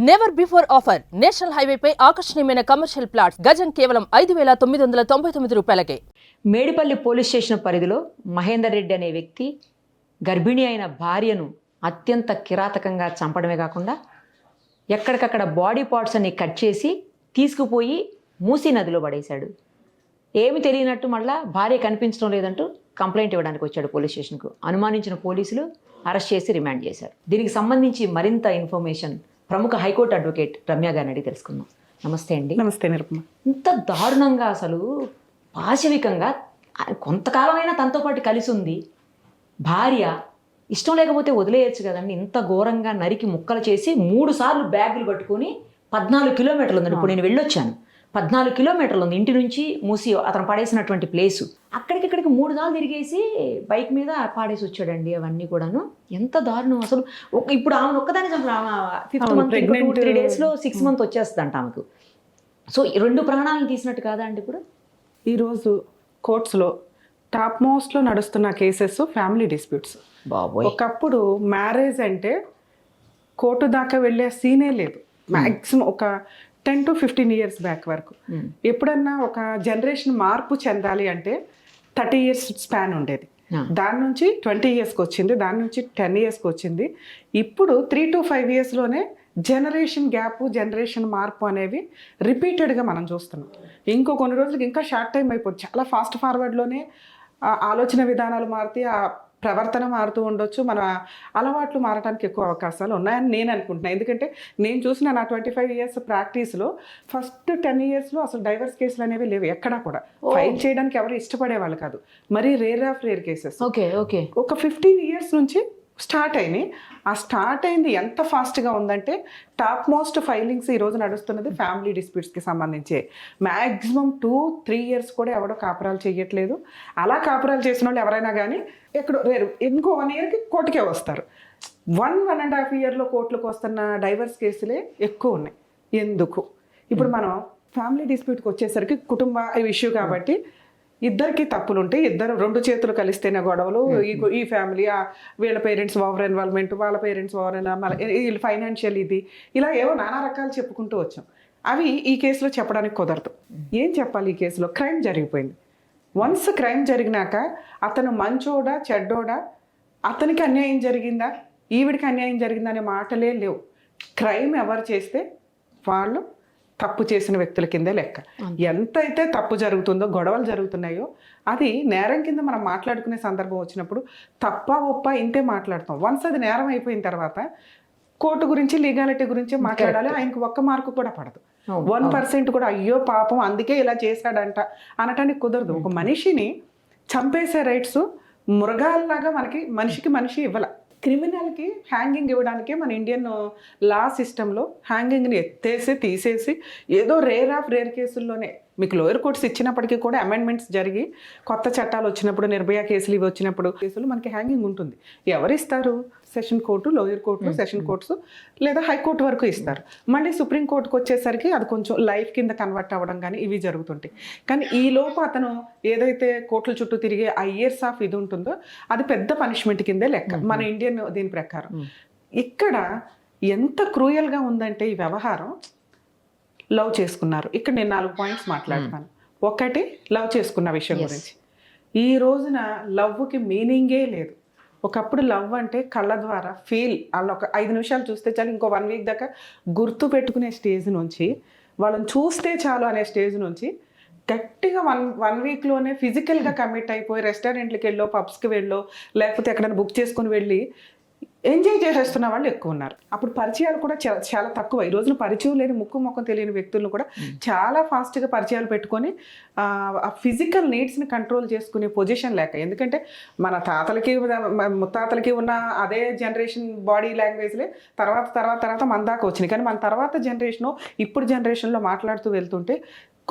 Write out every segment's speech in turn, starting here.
Never before offer national హైవేపై ఆకర్షణీయమైన commercial plots గజం కేవలం 5,999 రూపాయలకే. మేడిపల్లి పోలీస్ స్టేషన్ పరిధిలో మహేందర్ రెడ్డి అనే వ్యక్తి గర్భిణి అయిన భార్యను అత్యంత కిరాతకంగా చంపడమే కాకుండా ఎక్కడికక్కడ బాడీ పార్ట్స్ అన్ని కట్ చేసి తీసుకుపోయి మూసీ నదిలో పడేశాడు. ఏమి తెలియనట్టు మళ్ళా భార్య కనిపించడం లేదంటూ కంప్లైంట్ ఇవ్వడానికి వచ్చాడు పోలీస్ స్టేషన్కు. అనుమానించిన పోలీసులు అరెస్ట్ చేసి రిమాండ్ చేశారు. దీనికి సంబంధించి మరింత ఇన్ఫర్మేషన్ ప్రముఖ హైకోర్టు అడ్వకేట్ రమ్య గారిని అడిగి తెలుసుకుందాం. నమస్తే అండి. నమస్తే నిరుపమ. ఇంత దారుణంగా అసలు పాశవికంగా కొంతకాలమైనా తనతో పాటు కలిసి ఉంది భార్య, ఇష్టం లేకపోతే వదిలేయచ్చు కదండి. ఇంత ఘోరంగా నరికి ముక్కలు చేసి 3 సార్లు బ్యాగులు పట్టుకొని 14 కిలోమీటర్లు ఉందండి. ఇప్పుడు నేను వెళ్ళొచ్చాను. 14 కిలోమీటర్లు ఉంది ఇంటి నుంచి మూసి అతను పడేసినటువంటి ప్లేసు. అక్కడికిక్కడికి 3 సార్లు తిరిగేసి బైక్ మీద పాడేసి వచ్చాడండి. అవన్నీ కూడాను ఎంత దారుణం అసలు. ఇప్పుడు ఆమెను ఒక్కదాన్ని చంపారు. 5th మంత్ 3 డేస్లో 6th మంత్ వచ్చేస్తుందంట ఆమెకు. సో 2 ప్రాణాలను తీసినట్టు కాదా అండి ఇప్పుడు? ఈరోజు కోర్ట్స్లో టాప్ మోస్ట్లో నడుస్తున్న కేసెస్ ఫ్యామిలీ డిస్ప్యూట్స్. ఒకప్పుడు మ్యారేజ్ అంటే కోర్టు దాకా వెళ్ళే సీనే లేదు. మ్యాక్సిమం ఒక 10 to 15 years బ్యాక్ వరకు. ఎప్పుడన్నా ఒక జనరేషన్ మార్పు చెందాలి అంటే 30 years స్పాన్ ఉండేది. దాని నుంచి 20 yearsకి వచ్చింది, దాని నుంచి 10 yearsకి వచ్చింది. ఇప్పుడు 3 to 5 yearsలోనే జనరేషన్ గ్యాప్, జనరేషన్ మార్పు అనేవి రిపీటెడ్గా మనం చూస్తున్నాం. ఇంకో కొన్ని రోజులకి ఇంకా షార్ట్ టైం అయిపోతుంది. చాలా ఫాస్ట్ ఫార్వర్డ్లోనే ఆలోచన విధానాలు మారుతాయి, ఆ ప్రవర్తన మారుతూ ఉండొచ్చు, మన అలవాట్లు మారడానికి ఎక్కువ అవకాశాలు ఉన్నాయని నేను అనుకుంటున్నాను. ఎందుకంటే నేను చూసిన నా 25 years ప్రాక్టీస్లో ఫస్ట్ 10 yearsలో అసలు డైవర్స్ కేసులు అనేవి లేవు. ఎక్కడా కూడా ఫైల్ చేయడానికి ఎవరు ఇష్టపడే వాళ్ళు కాదు. మరీ రేర్ కేసెస్. ఒక 15 years నుంచి స్టార్ట్ అయినాయి. ఆ స్టార్ట్ అయింది ఎంత ఫాస్ట్గా ఉందంటే టాప్ మోస్ట్ ఫైలింగ్స్ ఈరోజు నడుస్తున్నది ఫ్యామిలీ డిస్ప్యూట్స్కి సంబంధించి. మ్యాక్సిమం 2-3 years కూడా ఎవడో కాపురాలు చేయట్లేదు. అలా కాపురాలు చేసిన వాళ్ళు ఎవరైనా కానీ ఎక్కడో రేరు, ఇంకో 1 yearకి కోర్టుకే వస్తారు. 1.5 yearలో కోర్టులకు వస్తున్న డైవర్స్ కేసులే ఎక్కువ ఉన్నాయి. ఎందుకు? ఇప్పుడు మనం ఫ్యామిలీ డిస్ప్యూట్కి వచ్చేసరికి కుటుంబ ఇష్యూ కాబట్టి ఇద్దరికి తప్పులు ఉంటాయి. 2 చేతులు కలిస్తేనే గొడవలు. ఈ ఫ్యామిలీ, వీళ్ళ పేరెంట్స్ ఓవర్ ఇన్వాల్వ్మెంట్, వాళ్ళ పేరెంట్స్ ఓవర్ వీళ్ళు ఫైనాన్షియల్, ఇది ఇలా ఏవో నానా రకాలు చెప్పుకుంటూ వచ్చాం. అవి ఈ కేసులో చెప్పడానికి కుదరదు. ఏం చెప్పాలి? ఈ కేసులో క్రైమ్ జరిగిపోయింది. వన్స్ క్రైమ్ జరిగినాక అతను మంచోడా చెడ్డోడా, అతనికి అన్యాయం జరిగిందా ఈవిడికి అన్యాయం జరిగిందా అనే మాటలే లేవు. క్రైమ్ ఎవరు చేస్తే వాళ్ళు తప్పు చేసిన వ్యక్తుల కిందే లెక్క. ఎంతైతే తప్పు జరుగుతుందో, గొడవలు జరుగుతున్నాయో అది నేరం కింద మనం మాట్లాడుకునే సందర్భం వచ్చినప్పుడు తప్ప ఒప్ప ఇంతే మాట్లాడతాం. వన్స్ అది నేరం అయిపోయిన తర్వాత కోర్టు గురించి, లీగాలిటీ గురించి మాట్లాడాలి. ఆయనకు 1 మార్కు కూడా పడదు. 1% కూడా అయ్యో పాపం అందుకే ఇలా చేశాడంట అనటానికి కుదరదు. ఒక మనిషిని చంపేసే రైట్స్ మృగాల్లాగా మనిషికి మనిషి ఇవ్వాల. క్రిమినల్కి హ్యాంగింగ్ ఇవ్వడానికే మన ఇండియన్ లా సిస్టంలో హ్యాంగింగ్ని ఎత్తేసి తీసేసి ఏదో రేర్ కేసుల్లోనే మీకు లోయర్ కోర్ట్స్ ఇచ్చినప్పటికీ కూడా అమెండ్మెంట్స్ జరిగి కొత్త చట్టాలు వచ్చినప్పుడు, నిర్భయ కేసులు ఇవి వచ్చినప్పుడు కేసులు మనకి హ్యాంగింగ్ ఉంటుంది. ఎవరిస్తారు? Session court, lower court, session courts లేదా హైకోర్టు వరకు ఇస్తారు. మళ్ళీ సుప్రీంకోర్టుకు వచ్చేసరికి అది కొంచెం లైఫ్ కింద కన్వర్ట్ అవ్వడం కానీ ఇవి జరుగుతుంటాయి. కానీ ఈ లోపు అతను ఏదైతే కోర్టుల చుట్టూ తిరిగే ఆ ఇయర్స్ ఆఫ్ ఇది ఉంటుందో అది పెద్ద పనిష్మెంట్ కిందే లెక్క మన ఇండియన్ దీని ప్రకారం. ఇక్కడ ఎంత క్రూయల్గా ఉందంటే ఈ వ్యవహారం. లవ్ చేసుకున్నారు. ఇక్కడ నేను 4 points మాట్లాడతాను. ఒకటి, లవ్ చేసుకున్న విషయం గురించి. ఈ రోజున లవ్కి మీనింగే లేదు. ఒకప్పుడు లవ్ అంటే కళ్ళ ద్వారా వాళ్ళు ఒక 5 నిమిషాలు చూస్తే చాలు, ఇంకో 1 week దాకా గుర్తు పెట్టుకునే స్టేజ్ నుంచి, వాళ్ళని చూస్తే చాలు అనే స్టేజ్ నుంచి గట్టిగా 1 weekలోనే ఫిజికల్గా కమిట్ అయిపోయి రెస్టారెంట్లకి వెళ్ళో, పబ్స్కి వెళ్ళో, లేకపోతే ఎక్కడైనా బుక్ చేసుకుని వెళ్ళి ఎంజాయ్ చేసేస్తున్న వాళ్ళు ఎక్కువ ఉన్నారు. అప్పుడు పరిచయాలు కూడా చాలా తక్కువ. ఈ రోజున పరిచయం లేని, ముఖం తెలియని వ్యక్తులను కూడా చాలా ఫాస్ట్గా పరిచయాలు పెట్టుకొని ఆ ఫిజికల్ నీడ్స్ని కంట్రోల్ చేసుకునే పొజిషన్ లేక. ఎందుకంటే మన తాతలకి ముత్తాతలకి ఉన్న అదే జనరేషన్ బాడీ లాంగ్వేజ్లే తర్వాత మన దాకా వచ్చినాయి. కానీ మన తర్వాత జనరేషను, ఇప్పుడు జనరేషన్లో మాట్లాడుతూ వెళ్తుంటే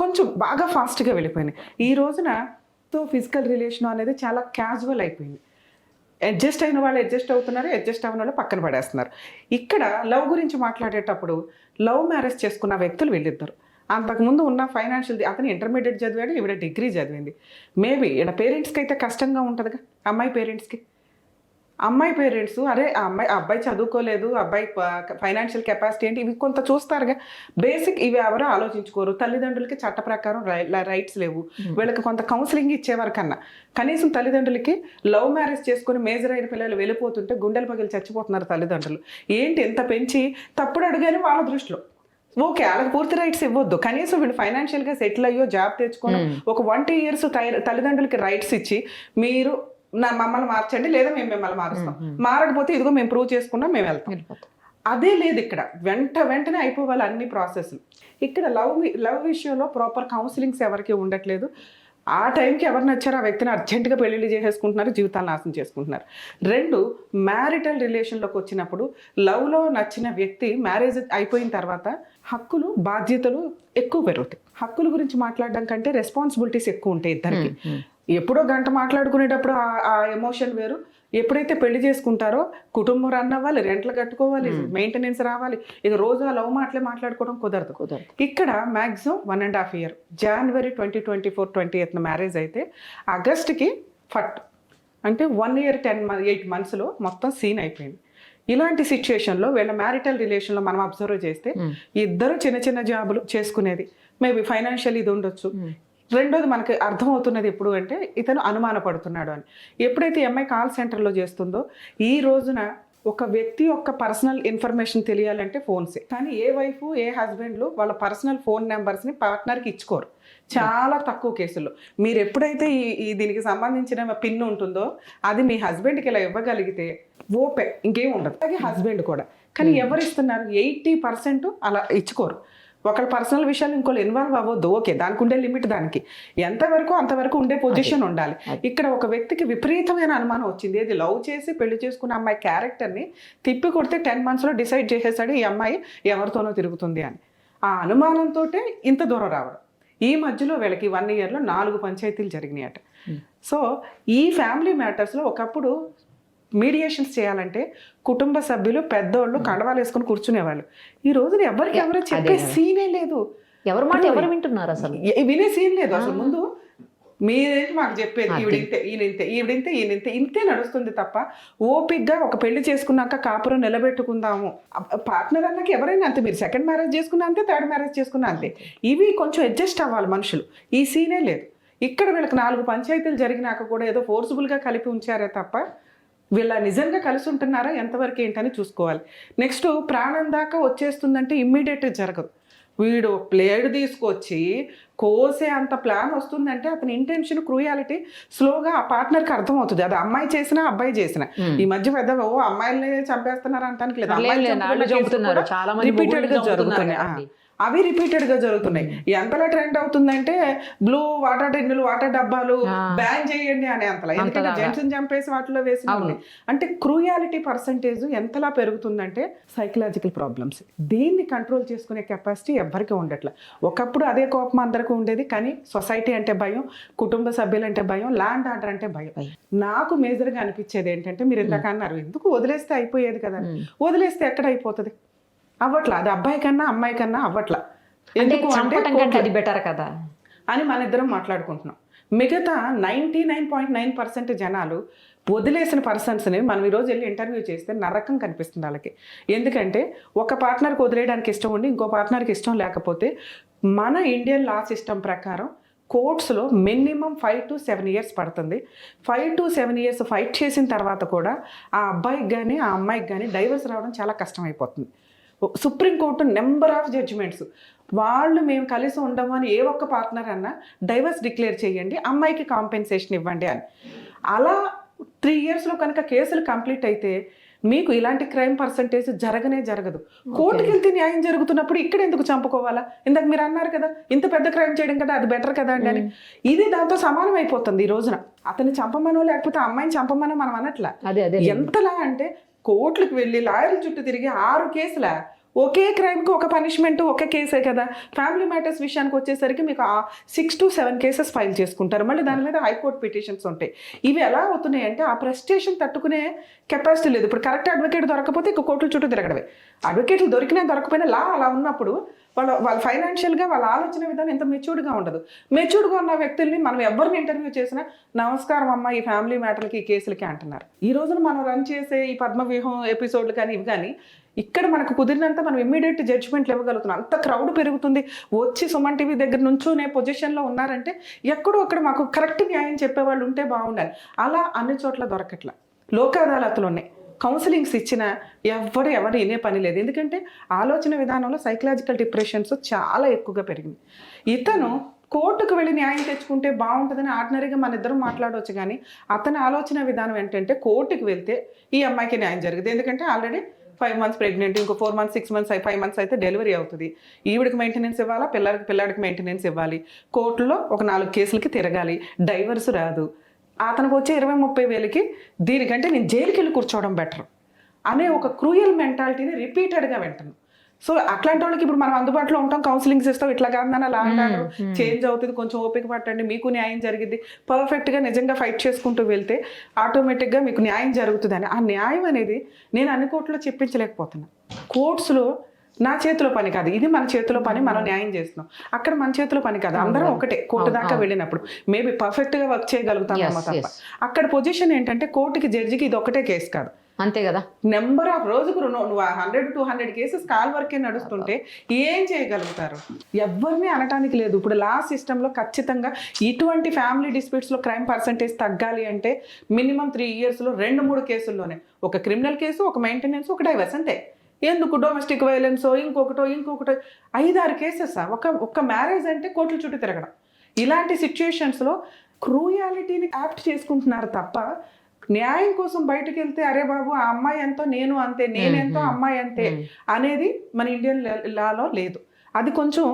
కొంచెం బాగా ఫాస్ట్గా వెళ్ళిపోయినాయి. ఈ రోజున ఫిజికల్ రిలేషన్ అనేది చాలా క్యాజువల్ అయిపోయింది. అడ్జస్ట్ అయిన వాళ్ళు అడ్జస్ట్ అవుతున్నారు, అడ్జస్ట్ అయిన వాళ్ళు పక్కన పడేస్తున్నారు. ఇక్కడ లవ్ గురించి మాట్లాడేటప్పుడు లవ్ మ్యారేజ్ చేసుకున్న వ్యక్తులు వీళ్ళిద్దరు. అంతకుముందు ఉన్న ఫైనాన్షియల్, అతను ఇంటర్మీడియట్ చదివాడు, ఈవిడ డిగ్రీ చదివింది. మేబీ ఈడ పేరెంట్స్కి అయితే కష్టంగా ఉంటుందిగా, అమ్మాయి పేరెంట్స్కి. అమ్మాయి పేరెంట్స్ అరే ఆ అబ్బాయి చదువుకోలేదు, అబ్బాయి ఫైనాన్షియల్ కెపాసిటీ ఏంటి, ఇవి కొంత చూస్తారుగా. బేసిక్ ఇవి ఎవరో ఆలోచించుకోరు. తల్లిదండ్రులకి చట్ట ప్రకారం రైట్స్ లేవు. వీళ్ళకి కొంత కౌన్సిలింగ్ ఇచ్చేవారు కన్నా కనీసం తల్లిదండ్రులకి లవ్ మ్యారేజ్ చేసుకుని మేజర్ అయిన పిల్లలు వెళ్ళిపోతుంటే గుండెలు పగిలి చచ్చిపోతున్నారు తల్లిదండ్రులు. ఏంటి ఎంత పెంచి తప్పుడు అడుగానే వాళ్ళ దృష్టిలో. ఓకే, వాళ్ళకి పూర్తి రైట్స్ ఇవ్వద్దు, కనీసం వీళ్ళు ఫైనాన్షియల్గా సెటిల్ అయ్యో జాబ్ తెచ్చుకొని ఒక 1-2 years తల్లిదండ్రులకి రైట్స్ ఇచ్చి మీరు మమ్మల్ని మార్చండి, లేదా మేము మిమ్మల్ని మారుస్తాం, మారకపోతే ఇదిగో మేము ప్రూవ్ చేసుకున్నాం మేము వెళ్తాం. అదే లేదు ఇక్కడ. వెంటనే అయిపోవాలి అన్ని ప్రాసెస్లు. ఇక్కడ లవ్ విషయంలో ప్రాపర్ కౌన్సిలింగ్స్ ఎవరికి ఉండట్లేదు. ఆ టైంకి ఎవరు నచ్చారో ఆ వ్యక్తిని అర్జెంటుగా పెళ్లిళ్ళు చేసేసుకుంటున్నారు, జీవితాలు నాశనం చేసుకుంటున్నారు. 2, మ్యారిటల్ రిలేషన్లోకి వచ్చినప్పుడు లవ్లో నచ్చిన వ్యక్తి మ్యారేజ్ అయిపోయిన తర్వాత హక్కులు బాధ్యతలు ఎక్కువ పెరుగుతాయి. హక్కుల గురించి మాట్లాడడం కంటే రెస్పాన్సిబిలిటీస్ ఎక్కువ ఉంటాయి ఇద్దరికి. ఎప్పుడో గంట మాట్లాడుకునేటప్పుడు ఆ ఎమోషన్ వేరు. ఎప్పుడైతే పెళ్లి చేసుకుంటారో కుటుంబం రన్ అవ్వాలి, రెంట్లు కట్టుకోవాలి, మెయింటెనెన్స్ రావాలి. ఇక రోజు ఆ లవ్ మాట్లాడుకోవడం కుదరదు. ఇక్కడ maximum 1.5 year, January 2024 28th marriage అయితే ఆగస్ట్కి ఫట్ అంటే 1 year 8 monthsలో మొత్తం సీన్ అయిపోయింది. ఇలాంటి సిచ్యుయేషన్లో వీళ్ళ మ్యారిటల్ రిలేషన్లో మనం అబ్జర్వ్ చేస్తే ఇద్దరు చిన్న జాబులు చేసుకునేది, మేబీ ఫైనాన్షియల్ ఇది ఉండొచ్చు. రెండోది మనకి అర్థమవుతున్నది ఎప్పుడు అంటే ఇతను అనుమానపడుతున్నాడు అని. ఎప్పుడైతే ఎంఐ కాల్ సెంటర్లో చేస్తుందో ఈ రోజున ఒక వ్యక్తి యొక్క పర్సనల్ ఇన్ఫర్మేషన్ తెలియాలంటే ఫోన్సే. కానీ ఏ వైఫ్ ఏ హస్బెండ్లు వాళ్ళ పర్సనల్ ఫోన్ నెంబర్స్ని పార్ట్నర్కి ఇచ్చుకోరు. చాలా తక్కువ కేసుల్లో. మీరు ఎప్పుడైతే ఈ దీనికి సంబంధించిన పిన్ ఉంటుందో అది మీ హస్బెండ్కి ఇలా ఇవ్వగలిగితే ఓపే, ఇంకేం ఉండదు. అలాగే హస్బెండ్ కూడా. కానీ ఎవరు ఇస్తున్నారు? 80% అలా ఇచ్చుకోరు. ఒకళ్ళ పర్సనల్ విషయాలు ఇంకోళ్ళు ఇన్వాల్వ్ అవ్వద్దు. ఓకే, దానికి ఉండే లిమిట్ దానికి ఎంతవరకు అంతవరకు ఉండే పొజిషన్ ఉండాలి. ఇక్కడ ఒక వ్యక్తికి విపరీతమైన అనుమానం వచ్చింది. ఏది లవ్ చేసి పెళ్లి చేసుకున్న అమ్మాయి క్యారెక్టర్ని తిప్పి కొడితే 10 monthsలో డిసైడ్ చేసేసాడు ఈ అమ్మాయి ఎవరితోనో తిరుగుతుంది అని. ఆ అనుమానంతో ఇంత దూరం రావడం. ఈ మధ్యలో వీళ్ళకి 1 yearలో 4 పంచాయతీలు జరిగినాయట. సో ఈ ఫ్యామిలీ మ్యాటర్స్లో ఒకప్పుడు మీడియేషన్స్ చేయాలంటే కుటుంబ సభ్యులు పెద్దోళ్ళు కండవాలు వేసుకుని కూర్చునేవాళ్ళు. ఈ రోజున ఎవరికి ఎవరో చెప్పే సీనే లేదు. ఎవరి మాట ఎవరు వింటున్నారు? అసలు వినే సీన్ లేదు. అసలు ముందు మీరేంటి మాకు చెప్పేది, ఈవిడింతే ఈవిడింతే ఇంతే నడుస్తుంది తప్ప ఓపిక్గా ఒక పెళ్లి చేసుకున్నాక కాపురం నిలబెట్టుకుందాము. పార్ట్నర్ అన్నాక ఎవరైనా అంతే. మీరు సెకండ్ మ్యారేజ్ చేసుకున్నా అంతే, థర్డ్ మ్యారేజ్ చేసుకున్నా అంతే. ఇవి కొంచెం అడ్జస్ట్ అవ్వాలి మనుషులు. ఈ సీనే లేదు. ఇక్కడ వీళ్ళకి 4 పంచాయతీలు జరిగినాక కూడా ఏదో ఫోర్స్ఫుల్గా కలిపి ఉంచారే తప్ప వీళ్ళ నిజంగా కలిసి ఉంటున్నారా ఎంతవరకు ఏంటని చూసుకోవాలి. నెక్స్ట్ ప్రాణం దాకా వచ్చేస్తుందంటే ఇమ్మీడియట్గా జరగదు. వీడు ప్లేడ్ తీసుకొచ్చి కోసే అంత ప్లాన్ వస్తుందంటే అతని ఇంటెన్షన్ క్రూయాలిటీ స్లోగా ఆ పార్ట్నర్కి అర్థమవుతుంది. అది అమ్మాయి చేసినా అబ్బాయి చేసినా. ఈ మధ్య పెద్ద అమ్మాయిల్ని చంపేస్తున్నారు అంటానికి లేదు, రిపీటెడ్గా జరుగుతున్నాయి. అవి రిపీటెడ్గా జరుగుతున్నాయి. ఎంతలా ట్రెండ్ అవుతుందంటే బ్లూ వాటర్ టిన్నులు, వాటర్ డబ్బాలు బ్యాన్ చేయండి అనే అంతలా. ఎందుకంటే జెంట్స్ని చంపేసి వాటిలో వేసి అంటే క్రూయాలిటీ పర్సంటేజ్ ఎంతలా పెరుగుతుందంటే సైకలాజికల్ ప్రాబ్లమ్స్. దీన్ని కంట్రోల్ చేసుకునే కెపాసిటీ ఎవ్వరికీ ఉండట్లా. ఒకప్పుడు అదే కోపం అందరికీ ఉండేది. కానీ సొసైటీ అంటే భయం, కుటుంబ సభ్యులు అంటే భయం, ల్యాండ్ ఆర్డర్ అంటే భయం. నాకు మేజర్గా అనిపించేది ఏంటంటే మీరు ఇందాక అన్నారు ఎందుకు వదిలేస్తే అయిపోయేది కదా. వదిలేస్తే ఎక్కడ అయిపోతుంది? అవ్వట్లా. అది అబ్బాయి కన్నా అమ్మాయి కన్నా అవ్వట్లా. ఎందుకు అంటే అది బెటర్ కదా అని మన ఇద్దరం మాట్లాడుకుంటున్నాం. మిగతా 99.9% జనాలు వదిలేసిన పర్సన్స్ని మనం ఈరోజు వెళ్ళి ఇంటర్వ్యూ చేస్తే నరకం కనిపిస్తుంది వాళ్ళకి. ఎందుకంటే ఒక పార్ట్నర్కి వదిలేయడానికి ఇష్టం ఉండి ఇంకో పార్ట్నర్కి ఇష్టం లేకపోతే మన ఇండియన్ లా సిస్టమ్ ప్రకారం కోర్ట్స్లో మినిమం 5 to 7 years పడుతుంది. 5 to 7 years ఫైట్ చేసిన తర్వాత కూడా ఆ అబ్బాయికి కానీ ఆ అమ్మాయికి కానీ డైవర్స్ రావడం చాలా కష్టమైపోతుంది. సుప్రీంకోర్టు నెంబర్ ఆఫ్ జడ్జిమెంట్స్ వాళ్ళు మేము కలిసి ఉండము అని ఏ ఒక్క పార్ట్నర్ అన్నా డైవర్స్ డిక్లేర్ చేయండి, అమ్మాయికి కాంపెన్సేషన్ ఇవ్వండి అని. అలా 3 yearsలో కనుక కేసులు కంప్లీట్ అయితే మీకు ఇలాంటి క్రైమ్ పర్సంటేజ్ జరగదు. కోర్టుకి వెళ్తే న్యాయం జరుగుతున్నప్పుడు ఇక్కడ ఎందుకు చంపుకోవాలా? ఇందాక మీరు అన్నారు కదా ఇంత పెద్ద క్రైమ్ చేయడం కదా అది బెటర్ కదా అండి అని. ఇది దాంతో సమానం అయిపోతుంది ఈ రోజున. అతన్ని చంపమనో లేకపోతే అమ్మాయిని చంపమనో మనం అనట్లా. ఎంతలా అంటే కోర్టులకు వెళ్ళి లాయర్ల చుట్టూ తిరిగి 6 కేసుల ఒకే క్రైమ్కి ఒక పనిష్మెంట్ ఒకే కేసే కదా. ఫ్యామిలీ మ్యాటర్స్ విషయానికి వచ్చేసరికి మీకు 6 to 7 కేసెస్ ఫైల్ చేసుకుంటారు. మళ్ళీ దాని మీద హైకోర్టు పిటిషన్స్ ఉంటాయి. ఇవి ఎలా అవుతున్నాయి అంటే ఆ ప్రెస్టేషన్ తట్టుకునే కెపాసిటీ లేదు. ఇప్పుడు కరెక్ట్ అడ్వకేట్ దొరకపోతే ఇక కోర్టుల చుట్టూ తిరగడమే. అడ్వకేట్లు దొరికినా దొరకపోయినా లా అలా ఉన్నప్పుడు వాళ్ళ ఫైనాన్షియల్గా వాళ్ళ ఆలోచన విధానం ఎంత మెచ్యూర్డ్గా ఉండదు. మెచ్యూర్డ్గా ఉన్న వ్యక్తుల్ని మనం ఎవరిని ఇంటర్వ్యూ చేసినా నమస్కారం అమ్మ ఈ ఫ్యామిలీ మ్యాటర్కి ఈ కేసులకి అంటున్నారు. ఈ రోజున మనం రన్ చేసే ఈ పద్మవ్యూహం ఎపిసోడ్లు కానీ ఇవి కానీ ఇక్కడ మనకు కుదిరినంత మనం ఇమ్మీడియట్ జడ్జిమెంట్లు ఇవ్వగలుగుతున్నాం. అంత క్రౌడ్ పెరుగుతుంది, వచ్చి సుమన్ టీవీ దగ్గర నుంచోనే పొజిషన్లో ఉన్నారంటే ఎక్కడో అక్కడ మాకు కరెక్ట్ న్యాయం చెప్పేవాళ్ళు ఉంటే బాగుండాలి. అలా అన్ని చోట్ల దొరకట్ల. లోక్ అదాలతులు ఉన్నాయి, కౌన్సిలింగ్స్ ఇచ్చిన ఎవరు వినే పని లేదు. ఎందుకంటే ఆలోచన విధానంలో సైకలాజికల్ డిప్రెషన్స్ చాలా ఎక్కువగా పెరిగింది. ఇతను కోర్టుకు వెళ్ళి న్యాయం తెచ్చుకుంటే బాగుంటుందని ఆర్డినరీగా మన ఇద్దరం మాట్లాడవచ్చు, కానీ అతని ఆలోచన విధానం ఏంటంటే కోర్టుకు వెళ్తే ఈ అమ్మాయికి న్యాయం జరిగింది. ఎందుకంటే ఆల్రెడీ 5 months ప్రెగ్నెంట్, ఇంకో 4 months 6 months 5 months అయితే డెలివరీ అవుతుంది. ఈవిడికి మెయింటెనెన్స్ ఇవ్వాలా, పిల్లాడికి మెయింటెనెన్స్ ఇవ్వాలి, కోర్టులో ఒక 4 కేసులకి తిరగాలి, డైవర్స్ రాదు, అతనికి వచ్చే 20-30 వేలకి దీనికంటే నేను జైలుకి వెళ్ళి కూర్చోవడం బెటర్ అనే ఒక క్రూయల్ మెంటాలిటీని రిపీటెడ్గా వింటాను. సో అట్లాంటి వాళ్ళకి ఇప్పుడు మనం అందుబాటులో ఉంటాం, కౌన్సిలింగ్స్ ఇస్తాం, ఇట్లా కాదన్న లా అంటారు, చేంజ్ అవుతుంది, కొంచెం ఓపిక పట్టండి, మీకు న్యాయం జరిగింది, పర్ఫెక్ట్గా నిజంగా ఫైట్ చేసుకుంటూ వెళ్తే ఆటోమేటిక్గా మీకు న్యాయం జరుగుతుందని. ఆ న్యాయం అనేది నేను అన్ని కోర్టులో చెప్పించలేకపోతున్నా. కోర్ట్స్లో నా చేతిలో పని కాదు, ఇది మన చేతిలో పని, మనం న్యాయం చేస్తున్నాం. అక్కడ మన చేతిలో పని కాదు, అందరం ఒకటే. కోర్టు దాకా వెళ్ళినప్పుడు మేబీ పర్ఫెక్ట్గా వర్క్ చేయగలుగుతామేమో తప్ప అక్కడ పొజిషన్ ఏంటంటే కోర్టుకి జడ్జికి ఇది ఒకటే కేసు కాదు, అంతే కదా. నెంబర్ ఆఫ్ రోజుకు నువ్వు 100-200 కేసెస్ కాల్ వరకే నడుస్తుంటే ఏం చేయగలుగుతారు? ఎవరిని అనటానికి లేదు. ఇప్పుడు లా సిస్టంలో ఖచ్చితంగా ఇటువంటి ఫ్యామిలీ డిస్ప్యూట్స్లో క్రైమ్ పర్సంటేజ్ తగ్గాలి అంటే మినిమం 3 yearsలో 2-3 కేసుల్లోనే ఒక క్రిమినల్ కేసు, ఒక మెయింటెనెన్స్, ఒక డైవర్స్, అంతే. ఎందుకు డొమెస్టిక్ వైలెన్సో ఇంకొకటో 5-6 కేసెస్ ఒక్క మ్యారేజ్ అంటే కోర్టుల చుట్టూ తిరగడం. ఇలాంటి సిచ్యుయేషన్స్లో క్రూయాలిటీని యాప్ట్ చేసుకుంటున్నారు తప్ప న్యాయం కోసం బయటకు వెళ్తే అరే బాబు ఆ అమ్మాయి ఎంతో నేను అంతే, నేనెంతో అమ్మాయి అంతే అనేది మన ఇండియన్ లాలో లేదు. అది కొంచెం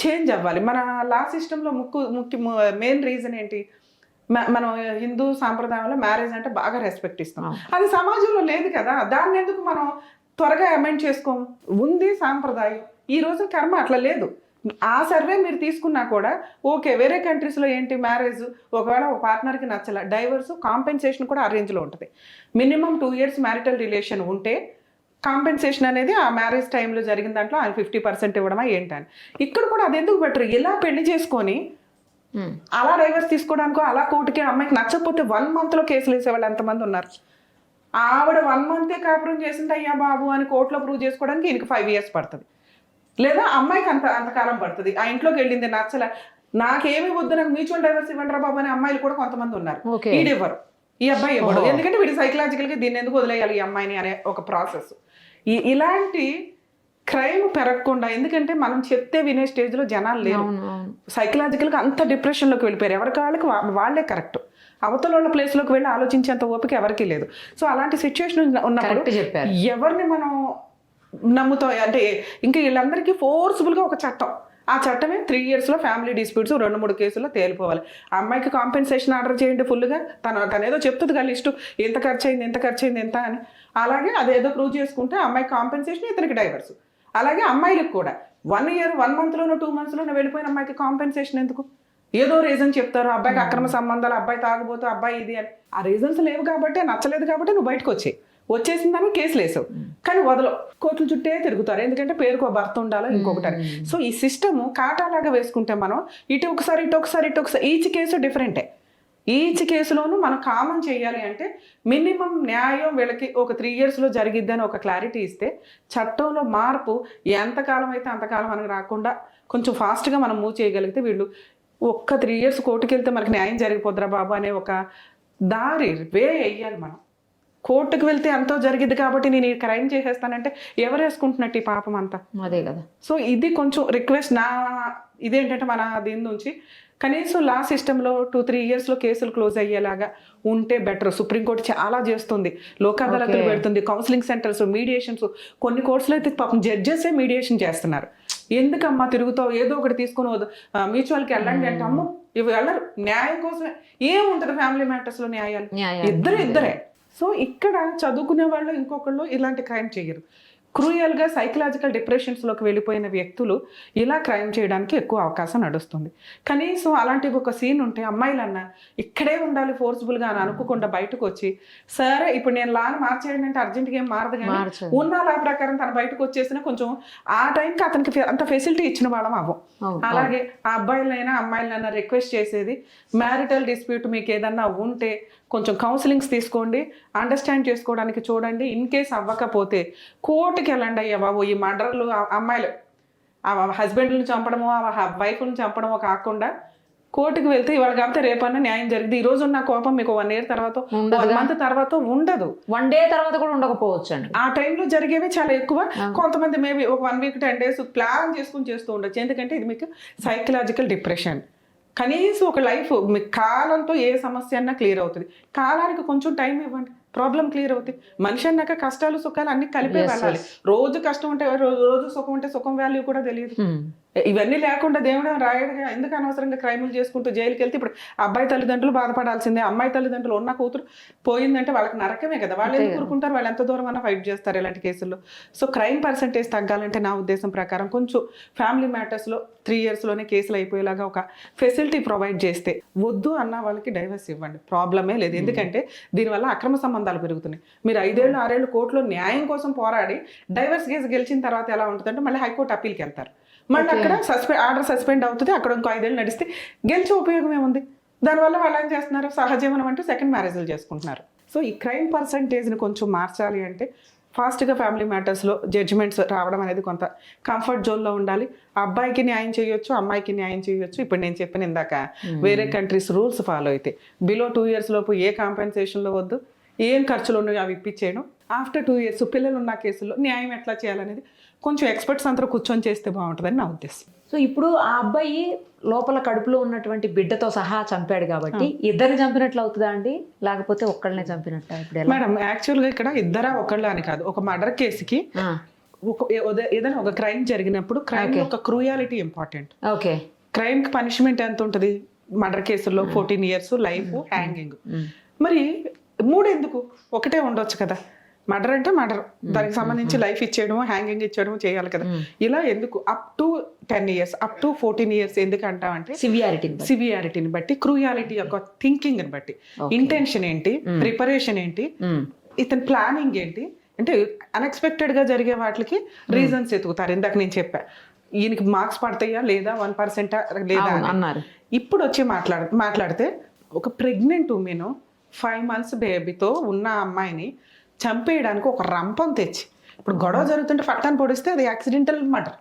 చేంజ్ అవ్వాలి. మన లా సిస్టంలో మెయిన్ రీజన్ ఏంటి? మనం హిందూ సాంప్రదాయంలో మ్యారేజ్ అంటే బాగా రెస్పెక్ట్ ఇస్తాం, అది సమాజంలో లేదు కదా. దాన్ని ఎందుకు మనం త్వరగా అమెండ్ చేసుకోము? ఉంది సాంప్రదాయం, ఈ రోజు కర్మ అట్లా లేదు. ఆ సర్వే మీరు తీసుకున్నా కూడా ఓకే, వేరే కంట్రీస్లో ఏంటి మ్యారేజ్ ఒకవేళ ఒక పార్ట్నర్కి నచ్చల డైవర్స్, కాంపెన్సేషన్ కూడా ఆ రేంజ్లో ఉంటుంది. మినిమం 2 years మ్యారిటల్ రిలేషన్ ఉంటే కాంపెన్సేషన్ అనేది ఆ మ్యారేజ్ టైంలో జరిగిన దాంట్లో ఆయన 50% ఇవ్వడమా ఏంటని. ఇక్కడ కూడా అది ఎందుకు బెటర్? ఇలా పెళ్లి చేసుకొని అలా డైవర్స్ తీసుకోవడానికో, అలా కోర్టుకి అమ్మాయికి నచ్చకపోతే 1 monthలో కేసులు వేసేవాళ్ళు ఎంతమంది ఉన్నారు? ఆవిడ 1 month కాపురం చేసింది అయ్యా బాబు అని కోర్టులో ప్రూవ్ చేసుకోవడానికి ఈయనకి 5 years పడుతుంది, లేదా అమ్మాయికి అంతకాలం పడుతుంది. ఆ ఇంట్లోకి వెళ్ళింది నచ్చలే, నాకేమి వద్దు, నాకు మ్యూచువల్ డైవర్స్ ఇవ్వండి రా బాబు అని అమ్మాయిలు కూడా కొంతమంది ఉన్నారు. ఈడెవ్వరు, ఈ అబ్బాయి ఇవ్వడు, ఎందుకంటే వీడి సైకలాజికల్గా దీన్ని ఎందుకు వదిలేయాలి ఈ అమ్మాయిని అనే ఒక ప్రాసెస్. ఇలాంటి క్రైమ్ పెరగకుండా, ఎందుకంటే మనం చెప్తే వినే స్టేజ్లో జనాలు లేరు. సైకలాజికల్గా అంత డిప్రెషన్లోకి వెళ్ళిపోయారు. ఎవరికి వాళ్ళే కరెక్ట్, అవతల వాళ్ళ ప్లేస్లోకి వెళ్ళి ఆలోచించేంత ఓపిక ఎవరికీ లేదు. సో అలాంటి సిచ్యువేషన్ ఉన్నప్పుడు ఎవరిని మనం నమ్ముతాం అంటే ఇంకా వీళ్ళందరికీ ఫోర్స్ఫుల్గా ఒక చట్టం, ఆ చట్టమే 3 yearsలో ఫ్యామిలీ డిస్ప్యూట్స్ 2-3 కేసుల్లో తేలిపోవాలి. ఆ అమ్మాయికి కాంపెన్సేషన్ ఆర్డర్ చేయండి ఫుల్గా, తను ఏదో చెప్తుంది కదా లిస్టు, ఎంత ఖర్చు అయింది ఎంత అని. అలాగే అదేదో ప్రూవ్ చేసుకుంటే అమ్మాయికి కాంపెన్సేషన్, ఇతనికి డైవర్స్. అలాగే అమ్మాయిలకు కూడా 1 year 1 monthలోనో 2 monthsలోనో వెళ్ళిపోయిన అమ్మాయికి కాంపెన్సేషన్ ఎందుకు? ఏదో రీజన్ చెప్తారు, అబ్బాయికి అక్రమ సంబంధాలు, అబ్బాయి తాగుబోతూ, అబ్బాయి ఇది అని. ఆ రీజన్స్ లేవు కాబట్టి, నచ్చలేదు కాబట్టి నువ్వు బయటకు వచ్చేసిందని కేసులు వేసావు, కానీ వదలవు, కోర్టుల చుట్టే తిరుగుతారు. ఎందుకంటే పేరుకో భర్త ఉండాలో ఇంకొకటి. సో ఈ సిస్టమ్ కాటాలాగా వేసుకుంటే మనం ఇటు ఒకసారి ఈచ్ కేసు డిఫరెంటే. ఈచ్ కేసులోనూ మనం కామన్ చేయాలి అంటే మినిమం న్యాయం వీళ్ళకి ఒక 3 yearsలో జరిగిద్దని ఒక క్లారిటీ ఇస్తే, చట్టంలో మార్పు ఎంతకాలం అయితే అంతకాలం అని రాకుండా కొంచెం ఫాస్ట్గా మనం మూవ్ చేయగలిగితే, వీళ్ళు ఒక్క 3 years కోర్టుకి వెళ్తే మనకి న్యాయం జరిగిపోద్దురా బాబు అనే ఒక వే వేయాలి. మనం కోర్టుకు వెళ్తే ఎంతో జరిగింది కాబట్టి నేను ఈ క్రైమ్ చేసేస్తానంటే ఎవరు వేసుకుంటున్నట్టు ఈ పాపం అంతా? అదే కదా. సో ఇది కొంచెం రిక్వెస్ట్ ఇదేంటంటే మన దీని నుంచి కనీసం లా సిస్టంలో 2-3 yearsలో కేసులు క్లోజ్ అయ్యేలాగా ఉంటే బెటర్. సుప్రీంకోర్టు చాలా చేస్తుంది, లోక్ అదాలతులు పెడుతుంది, కౌన్సిలింగ్ సెంటర్స్, మీడియేషన్స్. కొన్ని కోర్సులో అయితే పాపం జడ్జెసే మీడియేషన్ చేస్తున్నారు. ఎందుకమ్మా తిరుగుతావు, ఏదో ఒకటి తీసుకుని మ్యూచువల్కి వెళ్ళండి అంటే అమ్మ ఇవి వెళ్ళరు. న్యాయం కోసమే ఏముంటుంది ఫ్యామిలీ మ్యాటర్స్లో న్యాయాలు? ఇద్దరే. సో ఇక్కడ చదువుకునే వాళ్ళు ఇంకొకళ్ళు ఇలాంటి క్రైమ్ చేయరు. క్రూయల్గా సైకలాజికల్ డిప్రెషన్స్లోకి వెళ్ళిపోయిన వ్యక్తులు ఇలా క్రైమ్ చేయడానికి ఎక్కువ అవకాశం నడుస్తుంది. కనీసం అలాంటి ఒక సీన్ ఉంటే అమ్మాయిలన్నా ఇక్కడే ఉండాలి ఫోర్స్ఫుల్గా అని అనుకోకుండా బయటకు వచ్చి, సరే ఇప్పుడు నేను లాని మార్చేయండి అంటే అర్జెంట్గా ఏం మారదు, కానీ ఉన్న లా ప్రకారం తన బయటకు వచ్చేసిన కొంచెం ఆ టైంకి అతనికి అంత ఫెసిలిటీ ఇచ్చిన వాళ్ళం అవ్వం. అలాగే ఆ అబ్బాయిలైనా అమ్మాయిలైనా రిక్వెస్ట్ చేసేది, మ్యారిటల్ డిస్ప్యూట్ మీకు ఏదన్నా ఉంటే కొంచెం కౌన్సిలింగ్స్ తీసుకోండి, అండర్స్టాండ్ చేసుకోవడానికి చూడండి. ఇన్ కేస్ అవ్వకపోతే కోర్టుకి వెళ్ళండి అయ్యా బాబు. ఈ మర్డర్లు అమ్మాయిలు ఆ హస్బెండ్లను చంపడమో ఆ వైఫ్ని చంపడమో కాకుండా కోర్టుకు వెళ్తే ఇవాళ కాకపోతే రేపన్నా న్యాయం జరిగింది. ఈ రోజు ఉన్న కోపం మీకు 1 year తర్వాత 1 month తర్వాత ఉండదు, 1 day తర్వాత కూడా ఉండకపోవచ్చు అండి. ఆ టైంలో జరిగేవి చాలా ఎక్కువ. కొంతమంది మేబీ ఒక 1 week 10 days ప్లాన్ చేసుకుని చేస్తూ ఉండొచ్చు. ఎందుకంటే ఇది మీకు సైకలాజికల్ డిప్రెషన్. కనీసం ఒక లైఫ్ మీ కాలంతో ఏ సమస్య అన్నా క్లియర్ అవుతుంది. కాలానికి కొంచెం టైం ఇవ్వండి, ప్రాబ్లం క్లియర్ అవుతుంది. మనిషి అన్నాక కష్టాలు సుఖాలు అన్ని కలిపే వెళ్ళాలి. రోజు కష్టం ఉంటే రోజు సుఖం ఉంటే సుఖం వాల్యూ కూడా తెలియదు. ఇవన్నీ లేకుండా దేవుడు రాయడుగా ఎందుకు అనవసరంగా క్రైములు చేసుకుంటూ జైలుకి వెళ్తే ఇప్పుడు అబ్బాయి తల్లిదండ్రులు బాధపడాల్సిందే. అమ్మాయి తల్లిదండ్రులు ఉన్న కూతురు పోయిందంటే వాళ్ళకి నరకమే కదా. వాళ్ళు ఎందుకు ఊరుకుంటారు? వాళ్ళు ఎంత దూరం అన్నా ఫైట్ చేస్తారు ఇలాంటి కేసుల్లో. సో క్రైమ్ పర్సంటేజ్ తగ్గాలంటే నా ఉద్దేశం ప్రకారం కొంచెం ఫ్యామిలీ మ్యాటర్స్లో 3 yearsలోనే కేసులు అయిపోయేలాగా ఒక ఫెసిలిటీ ప్రొవైడ్ చేస్తే, వద్దు అన్న వాళ్ళకి డైవర్స్ ఇవ్వండి, ప్రాబ్లమే లేదు. ఎందుకంటే దీనివల్ల అక్రమ సంబంధాలు పెరుగుతున్నాయి. మీరు 5 ఏళ్ళు 6 ఏళ్ళు కోర్టులో న్యాయం కోసం పోరాడి డైవర్స్ కేసు గెలిచిన తర్వాత ఎలా ఉంటుందంటే మళ్ళీ హైకోర్టు అప్పీల్కి వెళ్తారు. మళ్ళీ అక్కడ ఆర్డర్ సస్పెండ్ అవుతుంది. అక్కడ ఇంకో 5 ఏళ్ళు నడిస్తే గెలిచే ఉపయోగం ఏముంది? దానివల్ల వాళ్ళు ఏం చేస్తున్నారు? సహజీవనం అంటూ సెకండ్ మ్యారేజ్లు చేసుకుంటున్నారు. సో ఈ క్రైమ్ పర్సంటేజ్ని కొంచెం మార్చాలి అంటే ఫాస్ట్గా ఫ్యామిలీ మ్యాటర్స్లో జడ్జిమెంట్స్ రావడం అనేది కొంత కంఫర్ట్ జోన్లో ఉండాలి. అబ్బాయికి న్యాయం చేయొచ్చు, అమ్మాయికి న్యాయం చేయొచ్చు. ఇప్పుడు నేను చెప్పిన ఇందాక వేరే కంట్రీస్ రూల్స్ ఫాలో అయితే బిలో 2 years లోపు ఏ కాంపెన్సేషన్లో వద్దు, ఏం ఖర్చులు ఉన్నాయో అవి ఇప్పించేయడం. ఆఫ్టర్ 2 years పిల్లలు ఉన్న కేసుల్లో న్యాయం ఎట్లా చేయాలనేది కొంచెం ఎక్స్పర్ట్స్ అందరూ కూర్చొని చేస్తే బాగుంటుందని నా ఉద్దేశం. సో ఇప్పుడు ఆ అబ్బాయి లోపల కడుపులో ఉన్నటువంటి బిడ్డతో సహా చంపాడు కాబట్టి ఇద్దరిని చంపినట్లు అవుతుందా అండి, లేకపోతే ఒక్కళ్ళనే చంపినట్టు? ఇప్పుడు మేడం యాక్చువల్గా ఇక్కడ ఇద్దరా ఒకళ్ళ అని కాదు. ఒక మర్డర్ కేసుకి ఏదైనా ఒక క్రైమ్ జరిగినప్పుడు క్రైమ్ యొక్క క్రూయాలిటీ ఇంపార్టెంట్. ఓకే, క్రైమ్ కి పనిష్మెంట్ ఎంత ఉంటుంది? మర్డర్ కేసుల్లో 14 years, లైఫ్, హ్యాంగింగ్. మరి 3 ఎందుకు? ఒకటే ఉండొచ్చు కదా. మర్డర్ అంటే మర్డర్, దానికి సంబంధించి లైఫ్ ఇచ్చేయడము, హ్యాంగింగ్ ఇచ్చేయడము చేయాలి కదా. ఇలా ఎందుకు up to 10 years, up to 14 years ఎందుకు అంటామంటే సివియారిటీని బట్టి, క్రూయాలిటీ యొక్క థింకింగ్ ని బట్టి, ఇంటెన్షన్ ఏంటి, ప్రిపరేషన్ ఏంటి, ఇతని ప్లానింగ్ ఏంటి అంటే అన్ఎక్స్పెక్టెడ్ గా జరిగే వాటికి రీజన్స్ ఎతుకుతారు. ఇందాక నేను చెప్పా, ఈయనకి మార్క్స్ పడతాయా లేదా, 1% లేదా అన్నారు. ఇప్పుడు వచ్చి మాట్లాడితే ఒక ప్రెగ్నెంట్ ఉమెన్ 5 months బేబీతో ఉన్న అమ్మాయిని చంపేయడానికి ఒక రంపం తెచ్చి, ఇప్పుడు గొడవ జరుగుతుంటే పట్టాన్ని పొడిస్తే అది యాక్సిడెంటల్ మర్డర్.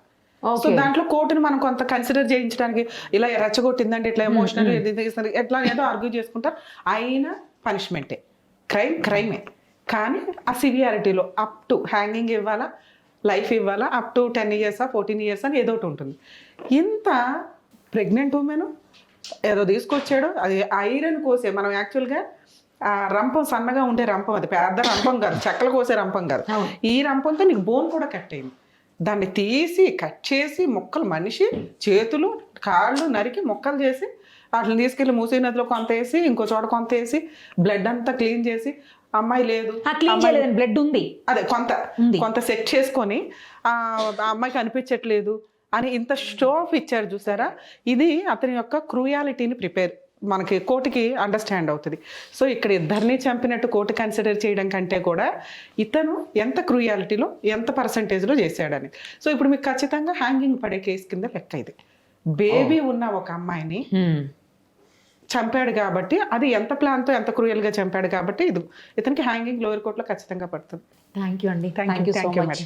సో దాంట్లో కోర్టుని మనం కొంత కన్సిడర్ చేయించడానికి ఇలా రెచ్చగొట్టిందంటే ఇట్లా ఎమోషనల్ ఎట్లా ఏదో ఆర్గ్యూ చేసుకుంటారు. అయినా పనిష్మెంటే, క్రైమే. కానీ ఆ సివియారిటీలో అప్ టు హ్యాంగింగ్ ఇవ్వాలా, లైఫ్ ఇవ్వాలా, అప్ టు 10 years 14 years అని ఏదో ఒకటి ఉంటుంది. ఇంత ప్రెగ్నెంట్ ఉమెన్ ఏదో తీసుకొచ్చాడు, అది ఐరన్ కోసే. మనం యాక్చువల్గా ఆ రంపం సన్నగా ఉండే రంపం, అది పెద్ద రంపం కాదు, చెక్కలు కోసే రంపం కాదు. ఈ రంపంతో నీకు బోన్ కూడా కట్ అయింది. దాన్ని తీసి కట్ చేసి ముక్కలు, మనిషి చేతులు కాళ్ళు నరికి ముక్కలు చేసి వాటిని తీసుకెళ్ళి మూసీ నదిలో కొంత వేసి, ఇంకో చోట కొంత వేసి, బ్లడ్ అంతా క్లీన్ చేసి, అమ్మాయి లేదు బ్లడ్ ఉంది అదే కొంత సెట్ చేసుకొని ఆ అమ్మాయికి అనిపించట్లేదు అని ఇంత షో ఆఫ్ ఇచ్చారు చూసారా. ఇది అతని యొక్క క్రూయాలిటీని మనకి కోర్టుకి అండర్స్టాండ్ అవుతుంది. సో ఇక్కడ ఇద్దరిని చంపినట్టు కోర్టు కన్సిడర్ చేయడం కంటే కూడా ఇతను ఎంత క్రూయాలిటీలో ఎంత పర్సంటేజ్లో చేశాడని. సో ఇప్పుడు మీకు ఖచ్చితంగా హ్యాంగింగ్ పడే కేసు కింద లెక్క ఇది. బేబీ ఉన్న ఒక అమ్మాయిని చంపాడు కాబట్టి, అది ఎంత ప్లాన్తో ఎంత క్రూయల్గా చంపాడు కాబట్టి ఇతనికి హ్యాంగింగ్ లోయర్ కోర్టులో ఖచ్చితంగా పడుతుంది. థ్యాంక్ యూ అండి, థ్యాంక్ యూ సో మచ్.